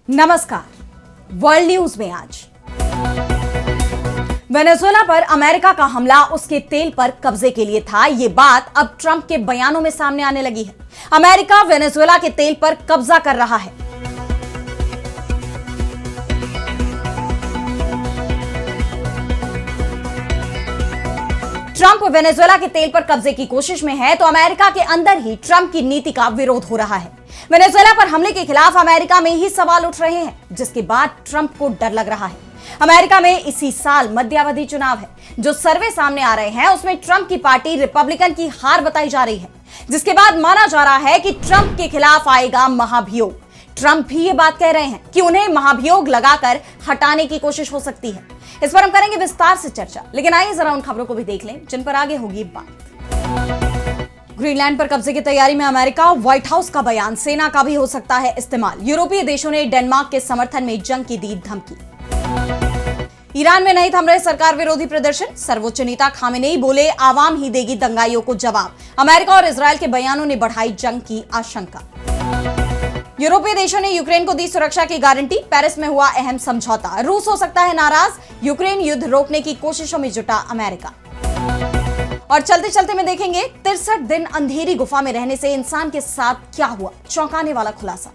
नमस्कार। World news में आज वेनेजुएला पर अमेरिका का हमला उसके तेल पर कब्जे के लिए था। यह बात अब ट्रंप के बयानों में सामने आने लगी है। अमेरिका वेनेजुएला के तेल पर कब्जा कर रहा है। ट्रंप वेनेजुएला के तेल पर कब्जे की कोशिश में है तो अमेरिका के अंदर ही ट्रंप की नीति का विरोध हो रहा है। वेनेजुएला पर हमले के खिलाफ अमेरिका में ही सवाल उठ रहे हैं, जिसके बाद ट्रंप को डर लग रहा है। अमेरिका में इसी साल मध्यावधि चुनाव है। जो सर्वे सामने आ रहे हैं उसमें ट्रंप की पार्टी रिपब्लिकन की हार बताई जा रही है, जिसके बाद माना जा रहा है कि ट्रंप के खिलाफ आएगा महाभियोग। ट्रंप भी ये बात कह रहे हैं कि उन्हें महाभियोग लगाकर हटाने की कोशिश हो सकती है। इस पर हम करेंगे विस्तार से चर्चा, लेकिन आइए जरा उन खबरों को भी देख लें जिन पर आगे होगी बात। ग्रीनलैंड पर कब्जे की तैयारी में अमेरिका, व्हाइट हाउस का बयान, सेना का भी हो सकता है इस्तेमाल। यूरोपीय देशों ने डेनमार्क के समर्थन में जंग की दी धमकी। ईरान में नहीं थम रहे सरकार विरोधी प्रदर्शन, सर्वोच्च नेता खामेनेई बोले आवाम ही देगी दंगाइयों को जवाब। अमेरिका और इजरायल के बयानों ने बढ़ाई जंग की आशंका। यूरोपीय देशों ने यूक्रेन को दी सुरक्षा की गारंटी, पेरिस में हुआ अहम समझौता। रूस हो सकता है नाराज, यूक्रेन युद्ध रोकने की कोशिशों में जुटा अमेरिका। और चलते चलते में देखेंगे 63 दिन अंधेरी गुफा में रहने से इंसान के साथ क्या हुआ, चौंकाने वाला खुलासा।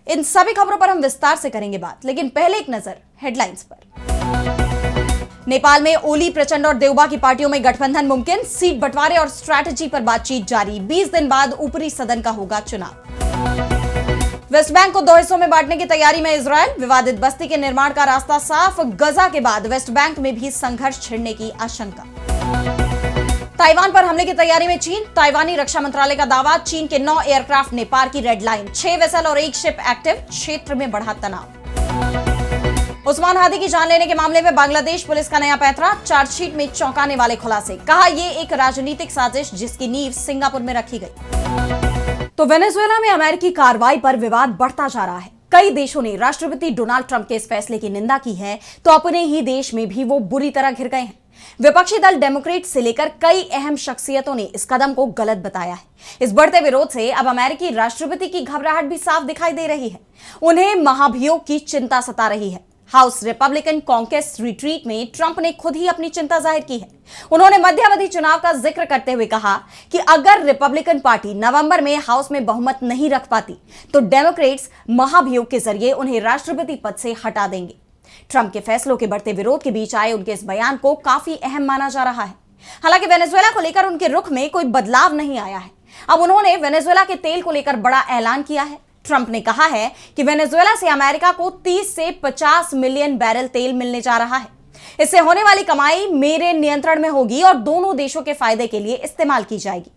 इन सभी खबरों पर हम विस्तार से करेंगे बात, लेकिन पहले एक नजर हेडलाइंस पर। नेपाल में ओली, प्रचंड और देउबा की पार्टियों में गठबंधन मुमकिन, सीट बंटवारे और स्ट्रैटेजी पर बातचीत जारी। 20 दिन बाद ऊपरी सदन का होगा चुनाव। वेस्ट बैंक को 2 हिस्सों में बांटने की तैयारी में इजरायल, विवादित बस्ती के निर्माण का रास्ता साफ। गजा के बाद वेस्ट बैंक में भी संघर्ष छिड़ने की आशंका। ताइवान पर हमले की तैयारी में चीन, ताइवानी रक्षा मंत्रालय का दावा। चीन के 9 एयरक्राफ्ट ने पार की रेड लाइन, 6 वेसल और 1 शिप एक्टिव, क्षेत्र में बढ़ा तनाव। उस्मान हादी की जान लेने के मामले में बांग्लादेश पुलिस का नया पैंतरा, चार्जशीट में चौंकाने वाले खुलासे। कहा यह एक राजनीतिक साजिश जिसकी नींव सिंगापुर में रखी गई। तो वेनेजुएला में अमेरिकी कार्रवाई पर विवाद बढ़ता जा रहा है। कई देशों ने राष्ट्रपति डोनाल्ड ट्रंप के इस फैसले की निंदा की है, तो अपने ही देश में भी वो बुरी तरह घिर गए हैं। विपक्षी दल डेमोक्रेट से लेकर कई अहम शख्सियतों ने इस कदम को गलत बताया है। इस बढ़ते विरोध से अब अमेरिकी राष्ट्रपति की घबराहट भी साफ दिखाई दे रही है। उन्हें महाभियोग की चिंता सता रही है। हाउस रिपब्लिकन कॉन्ग्रेस रिट्रीट में ट्रंप ने खुद ही अपनी चिंता जाहिर की है। उन्होंने मध्यावधि चुनाव का जिक्र करते हुए कहा कि अगर रिपब्लिकन पार्टी नवंबर में हाउस में बहुमत नहीं रख पाती तो डेमोक्रेट्स महाभियोग के जरिए उन्हें राष्ट्रपति पद से हटा देंगे। ट्रंप के फैसलों के बढ़ते विरोध के बीच आए उनके इस बयान को काफी अहम माना जा रहा है। हालांकि वेनेजुएला को लेकर उनके रुख में कोई बदलाव नहीं आया है। अब उन्होंने वेनेजुएला के तेल को लेकर बड़ा ऐलान किया है। ट्रंप ने कहा है कि वेनेजुएला से अमेरिका को 30 से 50 मिलियन बैरल तेल मिलने जा रहा है। इससे होने वाली कमाई मेरे नियंत्रण में होगी और दोनों देशों के फायदे के लिए इस्तेमाल की जाएगी।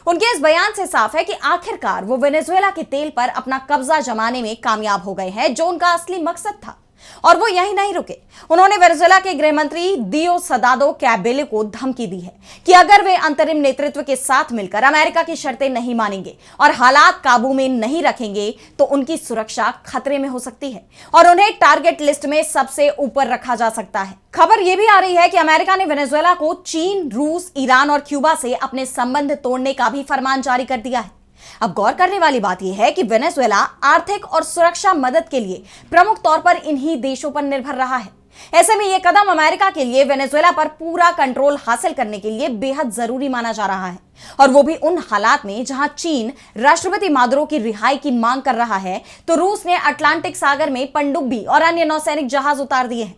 उनके इस बयान से साफ है कि आखिरकार वो वेनेजुएला के तेल पर अपना कब्जा जमाने में कामयाब हो गए हैं, जो उनका असली मकसद था। और वो यहीं नहीं रुके। उन्होंने वेनेजुएला के गृह मंत्री दियोसदादो कैबेले को धमकी दी है कि अगर वे अंतरिम नेतृत्व के साथ मिलकर अमेरिका की शर्तें नहीं मानेंगे और हालात काबू में नहीं रखेंगे तो उनकी सुरक्षा खतरे में हो सकती है और उन्हें टारगेट लिस्ट में सबसे ऊपर रखा जा सकता है। खबर यह भी आ रही है कि अमेरिका ने वेनेजुएला को चीन, रूस, ईरान और क्यूबा से अपने संबंध तोड़ने का भी फरमान जारी कर दिया है। अब गौर करने वाली बात यह है कि वेनेजुएला आर्थिक और सुरक्षा मदद के लिए प्रमुख तौर पर इन्हीं देशों पर निर्भर रहा है। ऐसे में यह कदम अमेरिका के लिए वेनेजुएला पर पूरा कंट्रोल हासिल करने के लिए बेहद जरूरी माना जा रहा है, और वो भी उन हालात में जहां चीन राष्ट्रपति मादुरो की रिहाई की मांग कर रहा है तो रूस ने अटलांटिक सागर में पनडुब्बी और अन्य नौसैनिक जहाज उतार दिए हैं।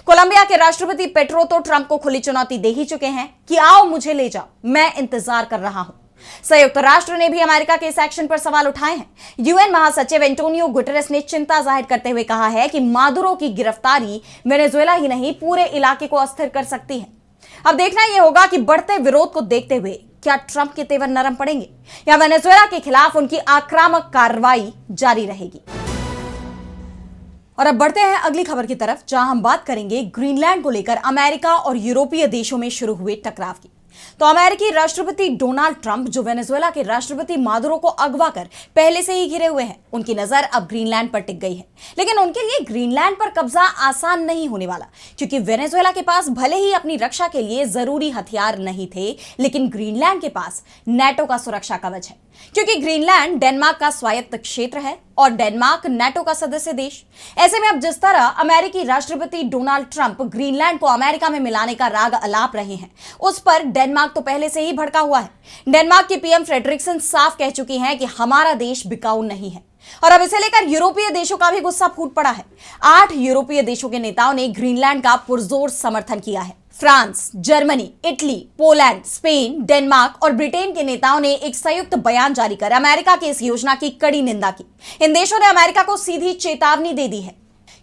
कोलंबिया के राष्ट्रपति पेट्रो तो ट्रंप को खुली चुनौती दे ही चुके हैं कि आओ मुझे ले जाओ, मैं इंतजार कर रहा हूं। संयुक्त राष्ट्र ने भी अमेरिका के इस एक्शन पर सवाल उठाए हैं। यूएन महासचिव एंटोनियो गुटेरेस ने चिंता जाहिर करते हुए कहा है कि मादुरो की गिरफ्तारी वेनेजुएला ही नहीं पूरे इलाके को अस्थिर कर सकती है। अब देखना यह होगा कि बढ़ते विरोध को देखते हुए क्या ट्रंप के तेवर नरम पड़ेंगे या वेनेजुएला के खिलाफ उनकी आक्रामक कार्रवाई जारी रहेगी। और अब बढ़ते हैं अगली खबर की तरफ, जहां हम बात करेंगे ग्रीनलैंड को लेकर अमेरिका और यूरोपीय देशों में शुरू हुए टकराव की। तो अमेरिकी राष्ट्रपति डोनाल्ड ट्रंप, जो वेनेजुएला के राष्ट्रपति मादुरो को अगवा कर पहले से ही घिरे हुए हैं, उनकी नजर अब ग्रीनलैंड पर टिक गई है। लेकिन उनके लिए ग्रीनलैंड पर कब्जा आसान नहीं होने वाला, क्योंकि वेनेजुएला के पास भले ही अपनी रक्षा के लिए जरूरी हथियार नहीं थे, लेकिन ग्रीनलैंड के पास नेटो का सुरक्षा कवच है। क्योंकि ग्रीनलैंड डेनमार्क का स्वायत्त क्षेत्र है और डेनमार्क नाटो का सदस्य देश। ऐसे में अब जिस तरह अमेरिकी राष्ट्रपति डोनाल्ड ट्रंप ग्रीनलैंड को अमेरिका में मिलाने का राग अलाप रहे हैं, उस पर डेनमार्क तो पहले से ही भड़का हुआ है। डेनमार्क की पीएम फ्रेडरिक्सन साफ कह चुकी हैं कि हमारा देश बिकाऊ नहीं है, और अब इसे लेकर यूरोपीय देशों का भी गुस्सा फूट पड़ा है। 8 यूरोपीय देशों के नेताओं ने ग्रीनलैंड का पुरजोर समर्थन किया है। France, Germany, Italy, Poland, Spain, Denmark और ब्रिटेन के नेताओं ने एक संयुक्त बयान जारी कर अमेरिका की इस योजना की कड़ी निंदा की। इन देशों ने अमेरिका को सीधी चेतावनी दे दी है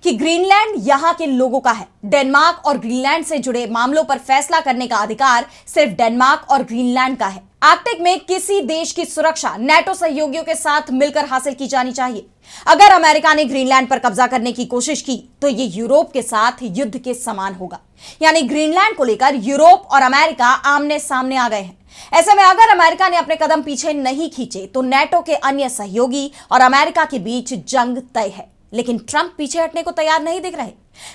कि ग्रीनलैंड यहां के लोगों का है। डेनमार्क और ग्रीनलैंड से जुड़े मामलों पर फैसला करने का अधिकार सिर्फ डेनमार्क और ग्रीनलैंड का है। आर्कटिक में किसी देश की सुरक्षा नाटो सहयोगियों के साथ मिलकर हासिल की जानी चाहिए। अगर अमेरिका ने ग्रीनलैंड पर कब्जा करने की कोशिश की तो ये यूरोप के साथ युद्ध के समान होगा। यानी ग्रीनलैंड को लेकर यूरोप और अमेरिका आमने सामने आ गए हैं। ऐसे में अगर अमेरिका ने अपने कदम पीछे नहीं खींचे तो नाटो के अन्य सहयोगी और अमेरिका के बीच जंग तय है। लेकिन ट्रंप पीछे हटने को तैयार नहीं दिख रहे।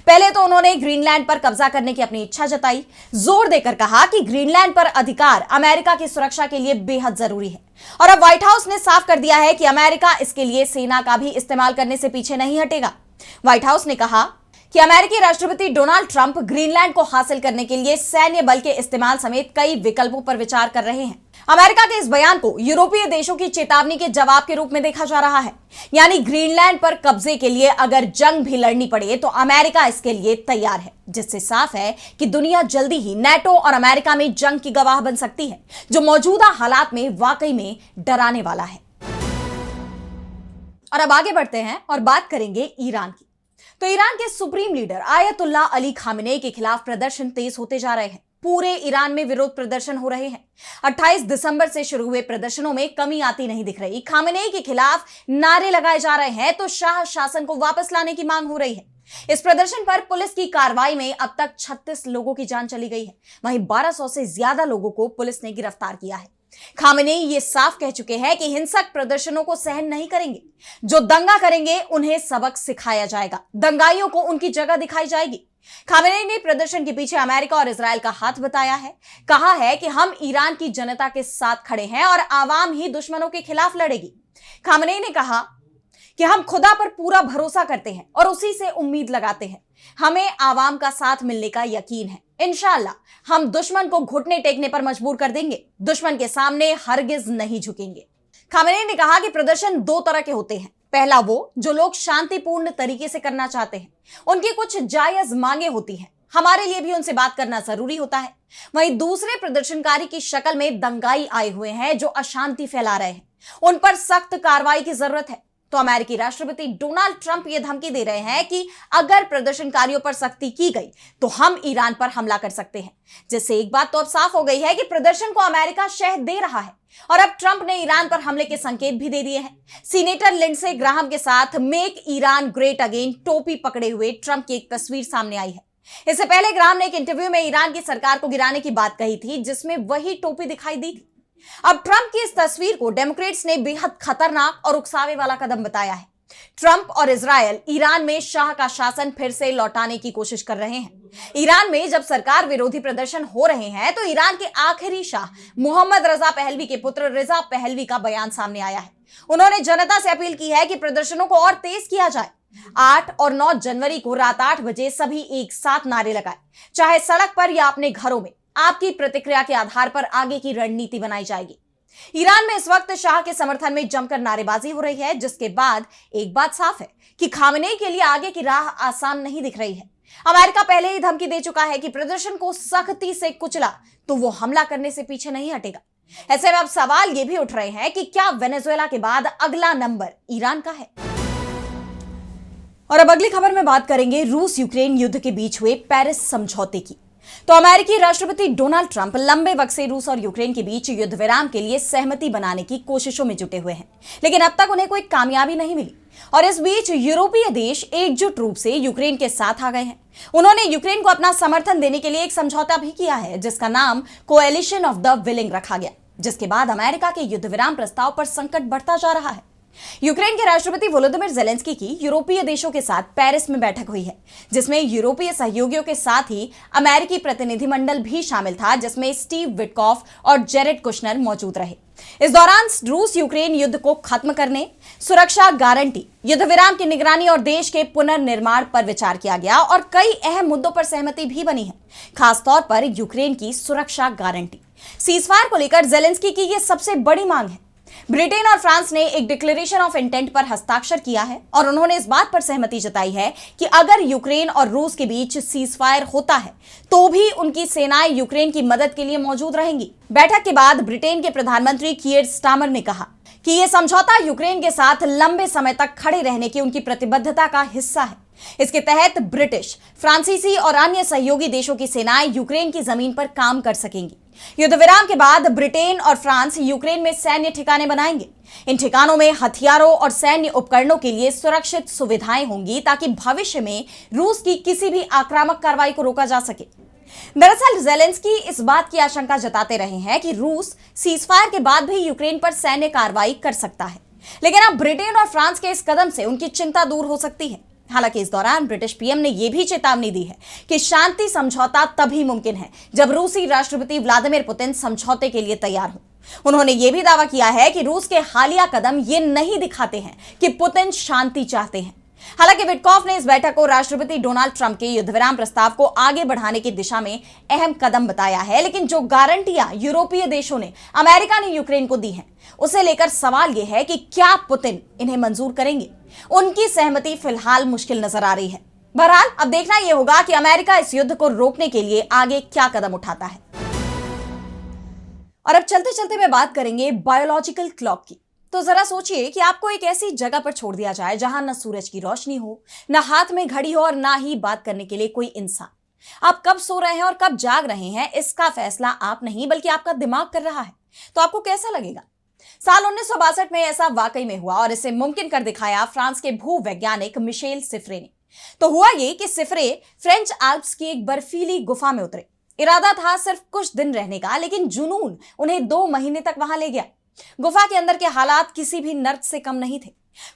पहले तो उन्होंने ग्रीनलैंड पर कब्जा करने की अपनी इच्छा जताई, जोर देकर कहा कि ग्रीनलैंड पर अधिकार अमेरिका की सुरक्षा के लिए बेहद जरूरी है। और अब व्हाइट हाउस ने साफ कर दिया है कि अमेरिका इसके लिए सेना का भी इस्तेमाल करने से पीछे नहीं हटेगा। व्हाइट हाउस ने कहा कि अमेरिकी राष्ट्रपति डोनाल्ड ट्रंप ग्रीनलैंड को हासिल करने के लिए सैन्य बल के इस्तेमाल समेत कई विकल्पों पर विचार कर रहे हैं। अमेरिका के इस बयान को यूरोपीय देशों की चेतावनी के जवाब के रूप में देखा जा रहा है। यानी ग्रीनलैंड पर कब्जे के लिए अगर जंग भी लड़नी पड़े तो अमेरिका इसके लिए तैयार है, जिससे साफ है कि दुनिया जल्दी ही नाटो और अमेरिका में जंग की गवाह बन सकती है, जो मौजूदा हालात में वाकई में डराने वाला है। और अब आगे बढ़ते हैं और बात करेंगे ईरान की। तो ईरान के supreme leader Ayatollah Ali Khamenei के खिलाफ प्रदर्शन तेज होते जा रहे हैं। पूरे ईरान में विरोध प्रदर्शन हो रहे हैं। 28 दिसंबर से शुरू हुए प्रदर्शनों में कमी आती नहीं दिख रही। खामेनेई के खिलाफ नारे लगाए जा रहे हैं तो शाह शासन को वापस लाने की मांग हो रही है। इस प्रदर्शन पर पुलिस की कार्रवाई में अब तक 36 लोगों की जान चली गई है। वहीं 1200 से ज्यादा लोगों को पुलिस ने गिरफ्तार किया है। खामेनेई ये साफ कह चुके हैं कि हिंसक प्रदर्शनों को सहन नहीं करेंगे। जो दंगा करेंगे उन्हें सबक सिखाया जाएगा, दंगाइयों को उनकी जगह दिखाई जाएगी। खामेनेई ने प्रदर्शन के पीछे अमेरिका और इजराइल का हाथ बताया है। कहा है कि हम ईरान की जनता के साथ खड़े हैं और आवाम ही दुश्मनों के खिलाफ लड़ेगी। खामेनेई ने कहा कि हम खुदा पर पूरा भरोसा करते हैं और उसी से उम्मीद लगाते हैं। हमें आवाम का साथ मिलने का यकीन है। इंशाअल्लाह हम दुश्मन को घुटने टेकने पर मजबूर कर देंगे, दुश्मन के सामने हरगिज नहीं झुकेंगे। खामेनेई ने कहा कि प्रदर्शन 2 तरह के होते हैं। पहला वो जो लोग शांतिपूर्ण तरीके से करना चाहते हैं, उनकी कुछ जायज मांगे होती हैं, हमारे लिए भी उनसे बात करना जरूरी होता है। वहीं दूसरे प्रदर्शनकारी की शक्ल में दंगाई आए हुए हैं जो अशांति फैला रहे हैं, उन पर सख्त कार्रवाई की जरूरत है। तो अमेरिकी राष्ट्रपति डोनाल्ड ट्रंप ये धमकी दे रहे हैं कि अगर प्रदर्शनकारियों पर सख्ती की गई तो हम ईरान पर हमला कर सकते हैं। जिससे एक बात तो अब साफ हो गई है कि प्रदर्शन को अमेरिका शह दे रहा है और अब ट्रंप ने ईरान पर हमले के संकेत भी दे दिए हैं। सीनेटर लिंडसे ग्राहम के साथ मेक ईरान ग्रेट अगेन टोपी पकड़े हुए ट्रंप की एक तस्वीर सामने आई है। इससे पहले ग्राहम ने एक इंटरव्यू में ईरान की सरकार को गिराने की बात कही थी, जिसमें वही टोपी दिखाई दी थी। अब ट्रंप की इस तस्वीर को डेमोक्रेट्स ने बेहद खतरनाक और उकसावे वाला कदम बताया है। ट्रंप और इजरायल ईरान में शाह का शासन फिर से लौटाने की कोशिश कर रहे हैं। ईरान में जब सरकार विरोधी प्रदर्शन हो रहे हैं तो ईरान के आखिरी शाह मोहम्मद रजा पहलवी के पुत्र रिजा पहलवी का बयान सामने आया है। उन्होंने जनता से अपील की है कि प्रदर्शनों को और तेज किया जाए। 8 और 9 जनवरी को रात 8 बजे सभी एक साथ नारे लगाए, चाहे सड़क पर या अपने घरों में। आपकी प्रतिक्रिया के आधार पर आगे की रणनीति बनाई जाएगी। ईरान में इस वक्त शाह के समर्थन में जमकर नारेबाजी हो रही है, जिसके बाद एक बात साफ है कि खामेनेई के लिए आगे की राह आसान नहीं दिख रही है। अमेरिका पहले ही धमकी दे चुका है कि प्रदर्शन को सख्ती से कुचला तो वो हमला करने से पीछे नहीं हटेगा। ऐसे में अब सवाल ये भी उठ रहे हैं कि क्या वेनेजुएला के बाद अगला नंबर ईरान का है। और अब अगली खबर में बात करेंगे रूस यूक्रेन युद्ध के बीच हुए पेरिस समझौते की। तो अमेरिकी राष्ट्रपति डोनाल्ड ट्रंप लंबे वक्त से रूस और यूक्रेन के बीच युद्ध विराम के लिए सहमति बनाने की कोशिशों में जुटे हुए हैं, लेकिन अब तक उन्हें कोई कामयाबी नहीं मिली। और इस बीच यूरोपीय देश एकजुट रूप से यूक्रेन के साथ आ गए हैं। उन्होंने यूक्रेन को अपना समर्थन देने के लिए एक समझौता भी किया है, जिसका नाम कोएलिशन ऑफ द विलिंग रखा गया, जिसके बाद अमेरिका के युद्ध विराम प्रस्ताव पर संकट बढ़ता जा रहा है। यूक्रेन के राष्ट्रपति वोलोदिमीर ज़ेलेंस्की की यूरोपीय देशों के साथ पेरिस में बैठक हुई है, जिसमें यूरोपीय सहयोगियों के साथ ही अमेरिकी प्रतिनिधिमंडल भी शामिल था, जिसमें स्टीव विटकॉफ और जेरेड कुशनर मौजूद रहे। इस दौरान रूस यूक्रेन युद्ध को खत्म करने, सुरक्षा गारंटी, युद्ध विराम की निगरानी और देश के पुनर्निर्माण पर विचार किया गया और कई अहम मुद्दों पर सहमति भी बनी है, खासतौर पर यूक्रेन की सुरक्षा गारंटी। सीजफायर को लेकर ज़ेलेंस्की की यह सबसे बड़ी मांग है। ब्रिटेन और फ्रांस ने एक डिक्लेरेशन ऑफ इंटेंट पर हस्ताक्षर किया है और उन्होंने इस बात पर सहमति जताई है कि अगर यूक्रेन और रूस के बीच सीजफायर होता है तो भी उनकी सेनाएं यूक्रेन की मदद के लिए मौजूद रहेंगी। बैठक के बाद ब्रिटेन के प्रधानमंत्री कीयर स्टारमर ने कहा कि यह समझौता यूक्रेन के साथ लंबे समय तक खड़े रहने की उनकी प्रतिबद्धता का हिस्सा है। इसके तहत ब्रिटिश, फ्रांसीसी और अन्य सहयोगी देशों की सेनाएं यूक्रेन की जमीन पर काम कर सकेंगी। युद्ध विराम के बाद ब्रिटेन और फ्रांस यूक्रेन में सैन्य ठिकाने बनाएंगे। इन ठिकानों में हथियारों और सैन्य उपकरणों के लिए सुरक्षित सुविधाएं होंगी ताकि भविष्य में रूस की किसी भी आक्रामक कार्रवाई को रोका जा सके। दरअसल ज़ेलेंस्की इस बात की आशंका जताते रहे हैं कि रूस सीजफायर के बाद भी यूक्रेन पर सैन्य कार्रवाई कर सकता है, लेकिन अब ब्रिटेन और फ्रांस के इस कदम से उनकी चिंता दूर हो सकती है। हालांकि इस दौरान ब्रिटिश पीएम ने यह भी चेतावनी दी है कि शांति समझौता तभी मुमकिन है जब रूसी राष्ट्रपति व्लादिमीर पुतिन समझौते के लिए तैयार हो। उन्होंने यह भी दावा किया है कि रूस के हालिया कदम ये नहीं दिखाते हैं कि पुतिन शांति चाहते हैं। हालांकि विटकॉफ ने इस बैठक को राष्ट्रपति डोनाल्ड ट्रंप के युद्धविराम प्रस्ताव को आगे बढ़ाने की दिशा में अहम कदम बताया है, लेकिन जो गारंटियां यूरोपीय देशों ने अमेरिका ने यूक्रेन को दी हैं, उसे लेकर सवाल यह है कि क्या पुतिन इन्हें मंजूर करेंगे। उनकी सहमति फिलहाल मुश्किल नजर आ रही है। बहरहाल अब देखना यह होगा कि अमेरिका इस युद्ध को रोकने के लिए आगे क्या कदम उठाता है। और अब चलते चलते मैं बात करेंगे बायोलॉजिकल क्लॉक की। तो जरा सोचिए कि आपको एक ऐसी जगह पर छोड़ दिया जाए जहां न सूरज की रोशनी हो, न हाथ में घड़ी हो और ना ही बात करने के लिए कोई इंसान। आप कब सो रहे हैं और कब जाग रहे हैं, इसका फैसला आप नहीं बल्कि आपका दिमाग कर रहा है। तो आपको कैसा लगेगा? साल 1962 में ऐसा वाकई में हुआ और इसे मुमकिन कर दिखाया फ्रांस के भूवैज्ञानिक मिशेल सिफरे ने। तो हुआ ये कि सिफरे फ्रेंच आल्प्स की एक बर्फीली गुफा में उतरे। इरादा था सिर्फ कुछ दिन रहने का, लेकिन जुनून उन्हें 2 महीने तक वहां ले गया। गुफा के अंदर के हालात किसी भी नर्क से कम नहीं थे।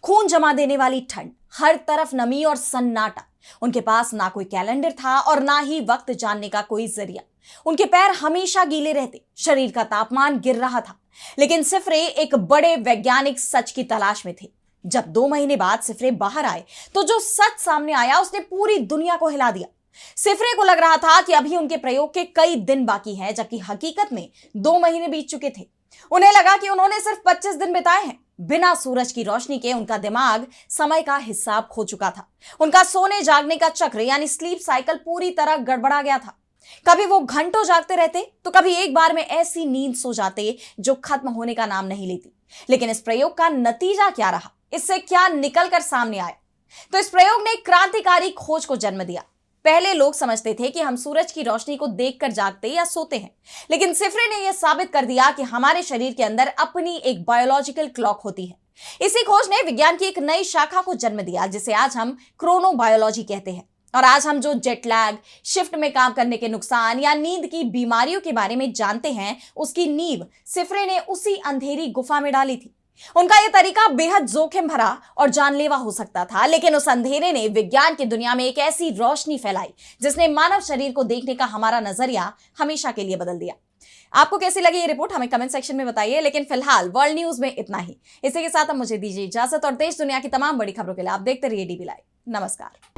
खून जमा देने वाली ठंड, हर तरफ नमी और सन्नाटा। उनके पास ना कोई कैलेंडर था और ना ही वक्त जानने का कोई जरिया। उनके पैर हमेशा गीले रहते, शरीर का तापमान गिर रहा था। लेकिन सिफरे एक बड़े वैज्ञानिक सच की तलाश में थे। जब 2 महीने बाद सिफरे बाहर आए तो जो सच सामने आया उसने पूरी दुनिया को हिला दिया। सिफरे को लग रहा था कि अभी उनके प्रयोग के कई दिन बाकी हैं, जबकि हकीकत में 2 महीने बीत चुके थे। उन्हें लगा कि उन्होंने सिर्फ 25 दिन बिताए हैं। बिना सूरज की रोशनी के उनका दिमाग समय का हिसाब खो चुका था। उनका सोने जागने का चक्र यानी स्लीप साइकिल पूरी तरह गड़बड़ा गया था। कभी वो घंटों जागते रहते तो कभी एक बार में ऐसी नींद सो जाते जो खत्म होने का नाम नहीं लेती। लेकिन इस प्रयोग का नतीजा क्या रहा, इससे क्या निकल कर सामने आया? तो इस प्रयोग ने क्रांतिकारी खोज को जन्म दिया। पहले लोग समझते थे कि हम सूरज की रोशनी को देखकर जागते या सोते हैं, लेकिन सिफरे ने यह साबित कर दिया कि हमारे शरीर के अंदर अपनी एक बायोलॉजिकल क्लॉक होती है। इसी खोज ने विज्ञान की एक नई शाखा को जन्म दिया, जिसे आज हम क्रोनोबायोलॉजी कहते हैं। और आज हम जो जेट लैग, शिफ्ट में काम करने के नुकसान या नींद की बीमारियों के बारे में जानते हैं, उसकी नींव सिफरे ने उसी अंधेरी गुफा में डाली थी। उनका यह तरीका बेहद जोखिम भरा और जानलेवा हो सकता था, लेकिन उस अंधेरे ने विज्ञान की दुनिया में एक ऐसी रोशनी फैलाई जिसने मानव शरीर को देखने का हमारा नजरिया हमेशा के लिए बदल दिया। आपको कैसी लगी ये रिपोर्ट हमें कमेंट सेक्शन में बताइए। लेकिन फिलहाल वर्ल्ड न्यूज में इतना ही। इसी के साथ अब मुझे दीजिए इजाजत और देश दुनिया की तमाम बड़ी खबरों के लिए आप देखते रहिए डीबी लाइव। नमस्कार।